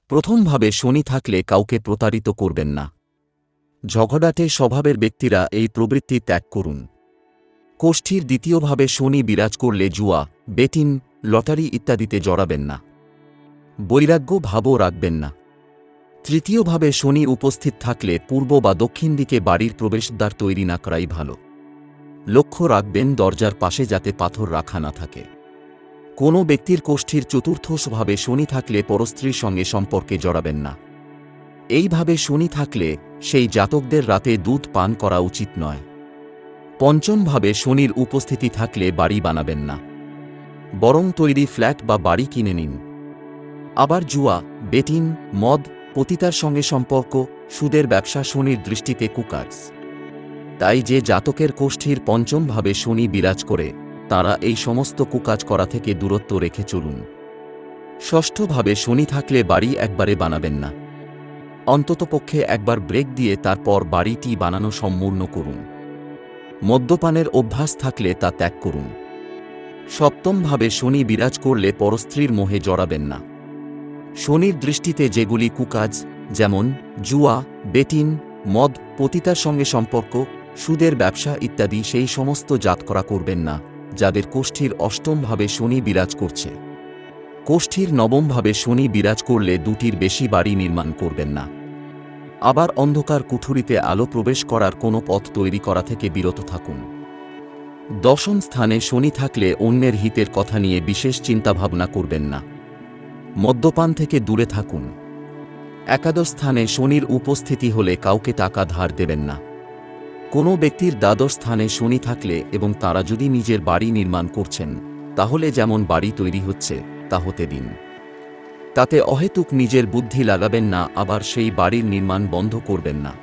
প্রথমভাবে শনি থাকলে কাউকে প্রতারিত করবেন না। ঝগড়াটে স্বভাবের ব্যক্তিরা এই প্রবৃত্তি ত্যাগ করুন। কোষ্ঠীর দ্বিতীয়ভাবে শনি বিরাজ করলে জুয়া, বেটিং, লটারি ইত্যাদিতে জড়াবেন না। বৈরাগ্য ভাবও রাখবেন না। তৃতীয়ভাবে শনি উপস্থিত থাকলে পূর্ব বা দক্ষিণ দিকে বাড়ির প্রবেশদ্বার তৈরি না করাই ভালো। লক্ষ্য রাখবেন দরজার পাশে যাতে পাথর রাখা না থাকে। কোনো ব্যক্তির কোষ্ঠীর চতুর্থভাবে শনি থাকলে পরস্ত্রীর সঙ্গে সম্পর্কে জড়াবেন না। এইভাবে শনি থাকলে সেই জাতকদের রাতে দুধ পান করা উচিত নয়। পঞ্চমভাবে শনির উপস্থিতি থাকলে বাড়ি বানাবেন না, বরং তৈরি ফ্ল্যাট বা বাড়ি কিনে নিন। আবার জুয়া, বেটিং, মদ, পতিতার সঙ্গে সম্পর্ক, সুদের ব্যবসা শনির দৃষ্টিতে কুকাজ। তাই যে জাতকের কোষ্ঠীর পঞ্চমভাবে শনি বিরাজ করে তাঁরা এই সমস্ত কুকাজ করা থেকে দূরত্ব রেখে চলুন। ষষ্ঠভাবে শনি থাকলে বাড়ি একবারে বানাবেন না, অন্ততপক্ষে একবার ব্রেক দিয়ে তারপর বাড়িটি বানানো সম্পূর্ণ করুন। মদ্যপানের অভ্যাস থাকলে তা ত্যাগ করুন। সপ্তমভাবে শনি বিরাজ করলে পরস্ত্রীর মোহে জড়াবেন না। শনির দৃষ্টিতে যেগুলি কুকাজ, যেমন জুয়া, বেটিং, মদ, পতিতার সঙ্গে সম্পর্ক, সুদের ব্যবসা ইত্যাদি, সেই সমস্ত জাত করা করবেন না যাদের কোষ্ঠীর অষ্টমভাবে শনি বিরাজ করছে। কোষ্ঠীর নবমভাবে শনি বিরাজ করলে দুটির বেশি বাড়ি নির্মাণ করবেন না। আবার অন্ধকার কুঠুরিতে আলো প্রবেশ করার কোনো পথ তৈরি করা থেকে বিরত থাকুন। দশম স্থানে শনি থাকলে অন্যের হিতের কথা নিয়ে বিশেষ চিন্তাভাবনা করবেন না। মদ্যপান থেকে দূরে থাকুন। একাদশ স্থানে শনির উপস্থিতি হলে কাউকে টাকা ধার দেবেন না। কোনো ব্যক্তির দ্বাদশ স্থানে শনি থাকলে এবং তারা যদি নিজের বাড়ি নির্মাণ করছেন, তাহলে যেমন বাড়ি তৈরি হচ্ছে তা হতে দিন। তাতে অহেতুক নিজের বুদ্ধি লাগাবেন না, আবার সেই বাড়ির নির্মাণ বন্ধ করবেন না।